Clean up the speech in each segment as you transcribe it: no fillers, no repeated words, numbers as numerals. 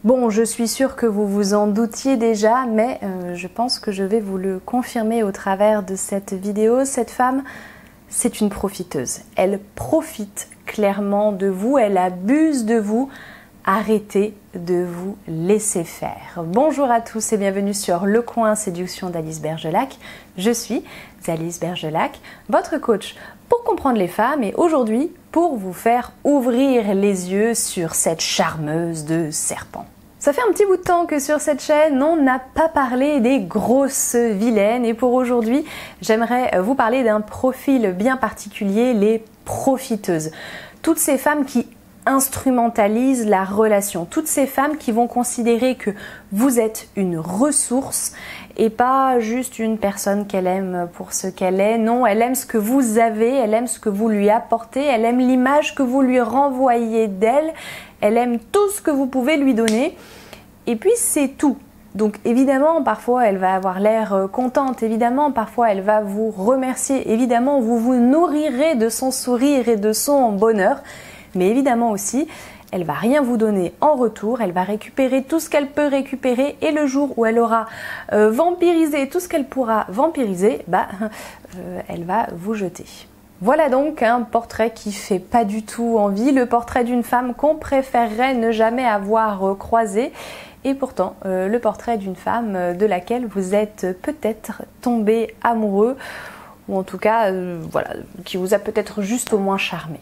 Bon, je suis sûre que vous vous en doutiez déjà, mais je pense que je vais vous le confirmer au travers de cette vidéo. Cette femme, c'est une profiteuse. Elle profite clairement de vous, elle abuse de vous. Arrêtez de vous laisser faire. Bonjour à tous et bienvenue sur Le Coin Séduction d'Alice Bergelac. Je suis Alice Bergelac, votre coach pour comprendre les femmes et aujourd'hui pour vous faire ouvrir les yeux sur cette charmeuse de serpent. Ça fait un petit bout de temps que sur cette chaîne, on n'a pas parlé des grosses vilaines et pour aujourd'hui, j'aimerais vous parler d'un profil bien particulier, les profiteuses. Toutes ces femmes qui instrumentalisent la relation, toutes ces femmes qui vont considérer que vous êtes une ressource et pas juste une personne qu'elle aime pour ce qu'elle est. Non, elle aime ce que vous avez, elle aime ce que vous lui apportez, elle aime l'image que vous lui renvoyez d'elle, elle aime tout ce que vous pouvez lui donner et puis c'est tout. Donc évidemment, parfois elle va avoir l'air contente, évidemment, parfois elle va vous remercier, évidemment, vous vous nourrirez de son sourire et de son bonheur. Mais évidemment aussi, elle va rien vous donner en retour, elle va récupérer tout ce qu'elle peut récupérer et le jour où elle aura vampirisé tout ce qu'elle pourra vampiriser, elle va vous jeter. Voilà donc un portrait qui fait pas du tout envie, le portrait d'une femme qu'on préférerait ne jamais avoir croisé et pourtant le portrait d'une femme de laquelle vous êtes peut-être tombé amoureux ou en tout cas qui vous a peut-être juste au moins charmé.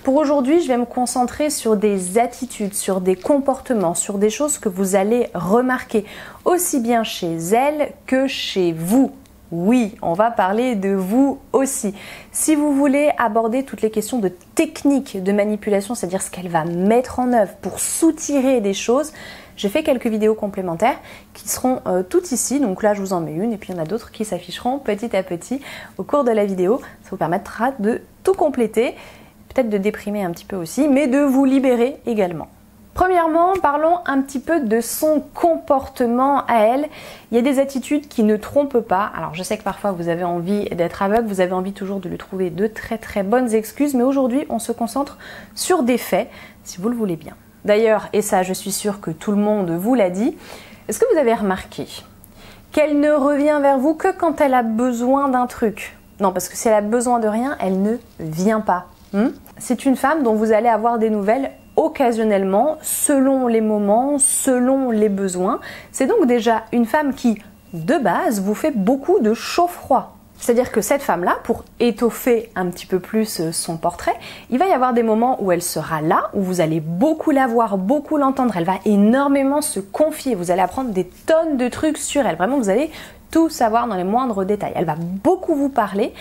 Pour aujourd'hui, je vais me concentrer sur des attitudes, sur des comportements, sur des choses que vous allez remarquer aussi bien chez elle que chez vous. Oui, on va parler de vous aussi. Si vous voulez aborder toutes les questions de technique de manipulation, c'est-à-dire ce qu'elle va mettre en œuvre pour soutirer des choses, j'ai fait quelques vidéos complémentaires qui seront toutes ici. Donc là, je vous en mets une et puis il y en a d'autres qui s'afficheront petit à petit au cours de la vidéo. Ça vous permettra de tout compléter. Peut-être de déprimer un petit peu aussi, mais de vous libérer également. Premièrement, parlons un petit peu de son comportement à elle. Il y a des attitudes qui ne trompent pas. Alors je sais que parfois vous avez envie d'être aveugle, vous avez envie toujours de lui trouver de très très bonnes excuses, mais aujourd'hui on se concentre sur des faits, si vous le voulez bien. D'ailleurs, et ça je suis sûre que tout le monde vous l'a dit, est-ce que vous avez remarqué qu'elle ne revient vers vous que quand elle a besoin d'un truc? Non, parce que si elle a besoin de rien, elle ne vient pas. C'est une femme dont vous allez avoir des nouvelles occasionnellement, selon les moments, selon les besoins. C'est donc déjà une femme qui, de base, vous fait beaucoup de chaud-froid. C'est-à-dire que cette femme-là, pour étoffer un petit peu plus son portrait, il va y avoir des moments où elle sera là, où vous allez beaucoup la voir, beaucoup l'entendre. Elle va énormément se confier. Vous allez apprendre des tonnes de trucs sur elle. Vraiment, vous allez tout savoir dans les moindres détails. Elle va beaucoup vous parler.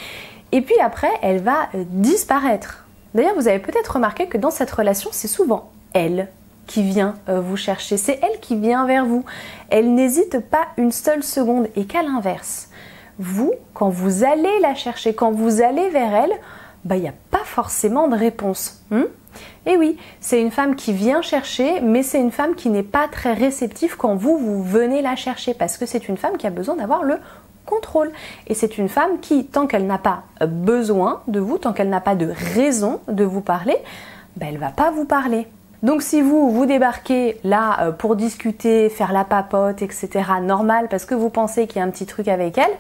Et puis après, elle va disparaître. D'ailleurs, vous avez peut-être remarqué que dans cette relation, c'est souvent elle qui vient vous chercher. C'est elle qui vient vers vous. Elle n'hésite pas une seule seconde. Et qu'à l'inverse, vous, quand vous allez la chercher, quand vous allez vers elle, il n'y a pas forcément de réponse. Et oui, c'est une femme qui vient chercher, mais c'est une femme qui n'est pas très réceptive quand vous venez la chercher. Parce que c'est une femme qui a besoin d'avoir le contrôle. Et c'est une femme qui, tant qu'elle n'a pas besoin de vous, tant qu'elle n'a pas de raison de vous parler, elle ne va pas vous parler. Donc si vous débarquez là pour discuter, faire la papote, etc., normal, parce que vous pensez qu'il y a un petit truc avec elle,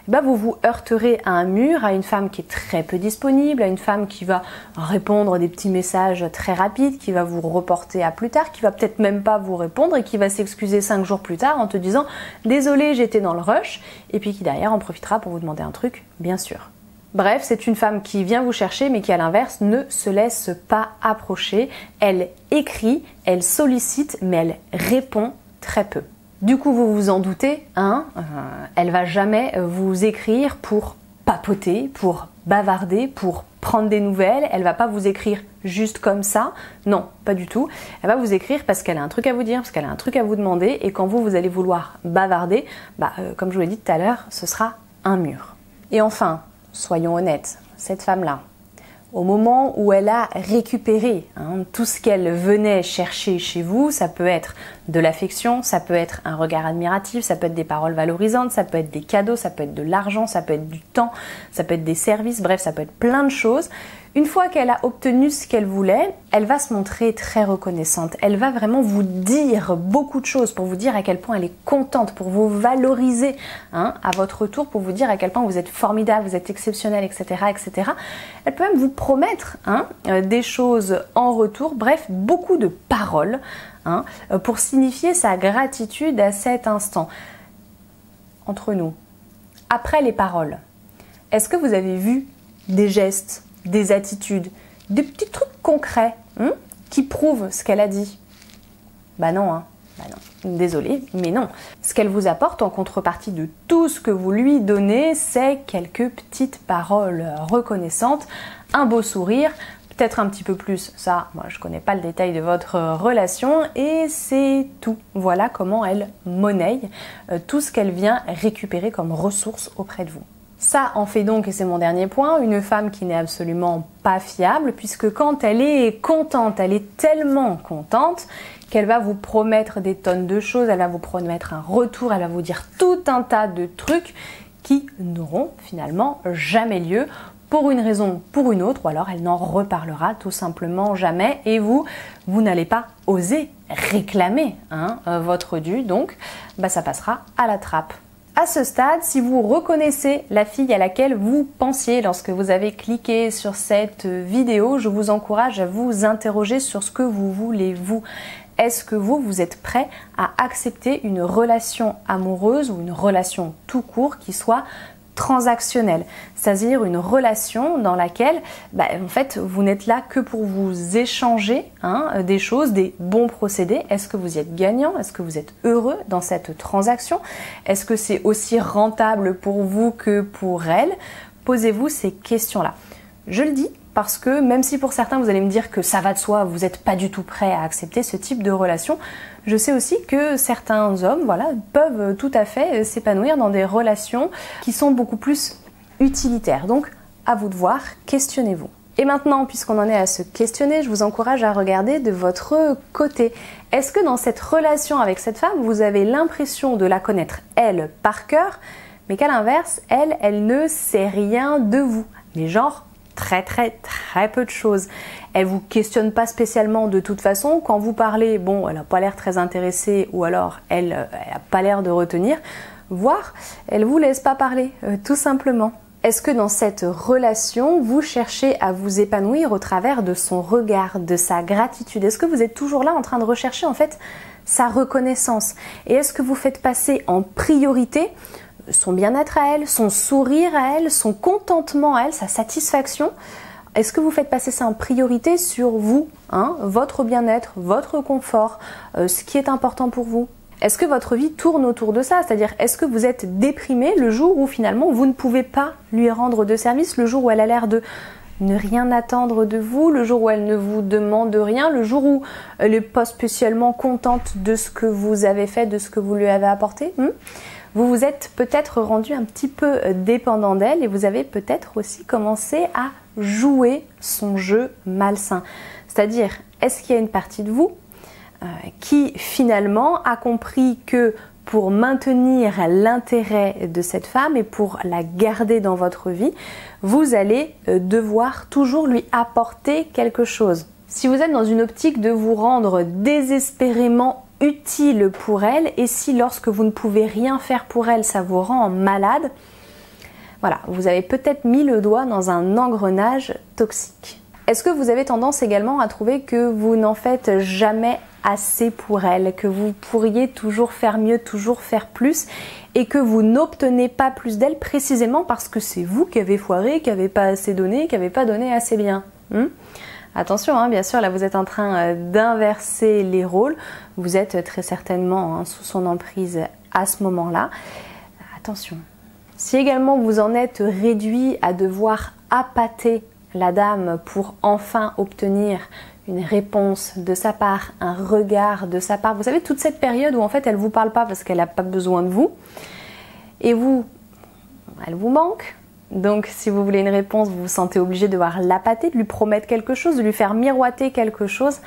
vous vous heurterez à un mur, à une femme qui est très peu disponible, à une femme qui va répondre des petits messages très rapides, qui va vous reporter à plus tard, qui va peut-être même pas vous répondre et qui va s'excuser 5 jours plus tard en te disant « Désolé, j'étais dans le rush » et puis qui derrière en profitera pour vous demander un truc, bien sûr. Bref, c'est une femme qui vient vous chercher mais qui à l'inverse ne se laisse pas approcher. Elle écrit, elle sollicite mais elle répond très peu. Du coup, vous vous en doutez, elle va jamais vous écrire pour papoter, pour bavarder, pour prendre des nouvelles. Elle va pas vous écrire juste comme ça. Non, pas du tout. Elle va vous écrire parce qu'elle a un truc à vous dire, parce qu'elle a un truc à vous demander. Et quand vous allez vouloir bavarder, comme je vous l'ai dit tout à l'heure, ce sera un mur. Et enfin, soyons honnêtes, cette femme-là, au moment où elle a récupéré tout ce qu'elle venait chercher chez vous, ça peut être de l'affection, ça peut être un regard admiratif, ça peut être des paroles valorisantes, ça peut être des cadeaux, ça peut être de l'argent, ça peut être du temps, ça peut être des services, bref, ça peut être plein de choses. Une fois qu'elle a obtenu ce qu'elle voulait, elle va se montrer très reconnaissante. Elle va vraiment vous dire beaucoup de choses pour vous dire à quel point elle est contente, pour vous valoriser à votre tour, pour vous dire à quel point vous êtes formidable, vous êtes exceptionnel, etc., etc. Elle peut même vous promettre des choses en retour, bref, beaucoup de paroles pour signifier sa gratitude à cet instant. Entre nous, après les paroles, est-ce que vous avez vu des gestes, des attitudes, des petits trucs concrets qui prouvent ce qu'elle a dit? Bah non, bah non. Désolée, mais non. Ce qu'elle vous apporte en contrepartie de tout ce que vous lui donnez, c'est quelques petites paroles reconnaissantes, un beau sourire, peut-être un petit peu plus, ça, moi je connais pas le détail de votre relation, et c'est tout. Voilà comment elle monnaie tout ce qu'elle vient récupérer comme ressources auprès de vous. Ça en fait donc, et c'est mon dernier point, une femme qui n'est absolument pas fiable, puisque quand elle est contente, elle est tellement contente qu'elle va vous promettre des tonnes de choses, elle va vous promettre un retour, elle va vous dire tout un tas de trucs qui n'auront finalement jamais lieu, pour une raison, pour une autre, ou alors elle n'en reparlera tout simplement jamais, et vous n'allez pas oser réclamer votre dû, donc ça passera à la trappe. À ce stade, si vous reconnaissez la fille à laquelle vous pensiez lorsque vous avez cliqué sur cette vidéo, je vous encourage à vous interroger sur ce que vous voulez vous. Est-ce que vous êtes prêt à accepter une relation amoureuse ou une relation tout court qui soit transactionnelle, c'est-à-dire une relation dans laquelle en fait vous n'êtes là que pour vous échanger des choses, des bons procédés. Est-ce que vous y êtes gagnant? Est-ce que vous êtes heureux dans cette transaction? Est-ce que c'est aussi rentable pour vous que pour elle? Posez-vous ces questions-là. Je le dis parce que même si pour certains vous allez me dire que ça va de soi, vous n'êtes pas du tout prêt à accepter ce type de relation, je sais aussi que certains hommes peuvent tout à fait s'épanouir dans des relations qui sont beaucoup plus utilitaires. Donc à vous de voir, questionnez-vous. Et maintenant, puisqu'on en est à se questionner, je vous encourage à regarder de votre côté. Est-ce que dans cette relation avec cette femme, vous avez l'impression de la connaître, elle, par cœur, mais qu'à l'inverse, elle ne sait rien de vous? Mais genre, très peu de choses. Elle vous questionne pas spécialement de toute façon. Quand vous parlez, elle n'a pas l'air très intéressée, ou alors elle n'a pas l'air de retenir, voire elle vous laisse pas parler, tout simplement. Est-ce que dans cette relation, vous cherchez à vous épanouir au travers de son regard, de sa gratitude? Est-ce que vous êtes toujours là en train de rechercher en fait sa reconnaissance? Et est-ce que vous faites passer en priorité son bien-être à elle, son sourire à elle, son contentement à elle, sa satisfaction? Est-ce que vous faites passer ça en priorité sur vous, votre bien-être, votre confort, ce qui est important pour vous? Est-ce que votre vie tourne autour de ça? C'est-à-dire, est-ce que vous êtes déprimé le jour où finalement vous ne pouvez pas lui rendre de service, le jour où elle a l'air de ne rien attendre de vous, le jour où elle ne vous demande rien, le jour où elle n'est pas spécialement contente de ce que vous avez fait, de ce que vous lui avez apporté? Vous vous êtes peut-être rendu un petit peu dépendant d'elle et vous avez peut-être aussi commencé à jouer son jeu malsain. C'est-à-dire, est-ce qu'il y a une partie de vous qui finalement a compris que pour maintenir l'intérêt de cette femme et pour la garder dans votre vie, vous allez devoir toujours lui apporter quelque chose? Si vous êtes dans une optique de vous rendre désespérément utile pour elle, et si lorsque vous ne pouvez rien faire pour elle, ça vous rend malade, voilà, vous avez peut-être mis le doigt dans un engrenage toxique. Est-ce que vous avez tendance également à trouver que vous n'en faites jamais assez pour elle, que vous pourriez toujours faire mieux, toujours faire plus, et que vous n'obtenez pas plus d'elle précisément parce que c'est vous qui avez foiré, qui n'avez pas assez donné, qui n'avez pas donné assez bien? Attention, bien sûr, là vous êtes en train d'inverser les rôles, vous êtes très certainement sous son emprise à ce moment-là. Attention. Si également vous en êtes réduit à devoir appâter la dame pour enfin obtenir une réponse de sa part, un regard de sa part, vous savez, toute cette période où en fait elle ne vous parle pas parce qu'elle n'a pas besoin de vous, et vous, elle vous manque. Donc si vous voulez une réponse, vous vous sentez obligé de devoir l'appâter, de lui promettre quelque chose, de lui faire miroiter quelque chose.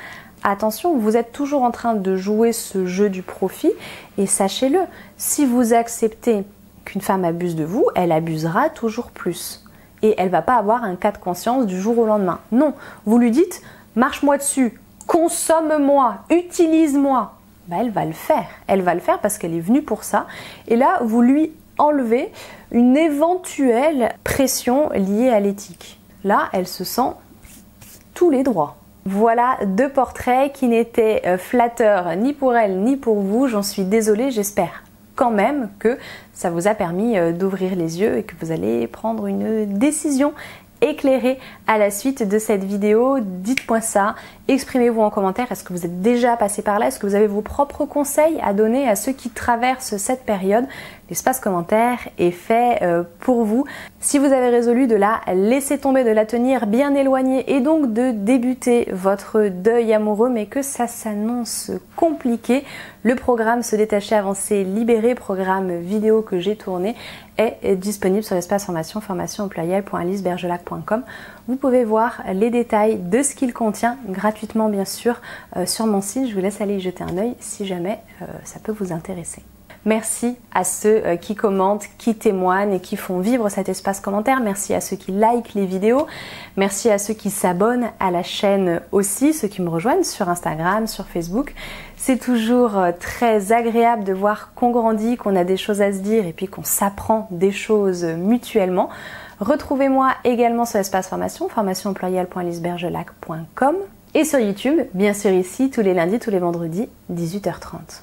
Attention, vous êtes toujours en train de jouer ce jeu du profit, et sachez-le, si vous acceptez qu'une femme abuse de vous, elle abusera toujours plus. et elle va pas avoir un cas de conscience du jour au lendemain. Non, vous lui dites marche-moi dessus, consomme-moi, utilise-moi. Elle va le faire. Elle va le faire parce qu'elle est venue pour ça. Et là, vous lui enlevez une éventuelle pression liée à l'éthique. Là, elle se sent tous les droits. Voilà 2 portraits qui n'étaient flatteurs ni pour elle ni pour vous. J'en suis désolée, j'espère quand même que ça vous a permis d'ouvrir les yeux et que vous allez prendre une décision éclairée à la suite de cette vidéo. Dites-moi ça, exprimez-vous en commentaire. Est-ce que vous êtes déjà passé par là? Est-ce que vous avez vos propres conseils à donner à ceux qui traversent cette période? L'espace commentaire est fait pour vous. Si vous avez résolu de la laisser tomber, de la tenir bien éloignée et donc de débuter votre deuil amoureux, mais que ça s'annonce compliqué, le programme Se détacher, avancer, libérer, programme vidéo que j'ai tourné, est disponible sur l'espace formation, formation.alicebergelac.com. Vous pouvez voir les détails de ce qu'il contient gratuitement bien sûr sur mon site. Je vous laisse aller y jeter un œil si jamais ça peut vous intéresser. Merci à ceux qui commentent, qui témoignent et qui font vivre cet espace commentaire. Merci à ceux qui likent les vidéos. Merci à ceux qui s'abonnent à la chaîne aussi, ceux qui me rejoignent sur Instagram, sur Facebook. C'est toujours très agréable de voir qu'on grandit, qu'on a des choses à se dire et puis qu'on s'apprend des choses mutuellement. Retrouvez-moi également sur l'espace formation, formation.alicebergelac.com et sur YouTube, bien sûr ici, tous les lundis, tous les vendredis, 18h30.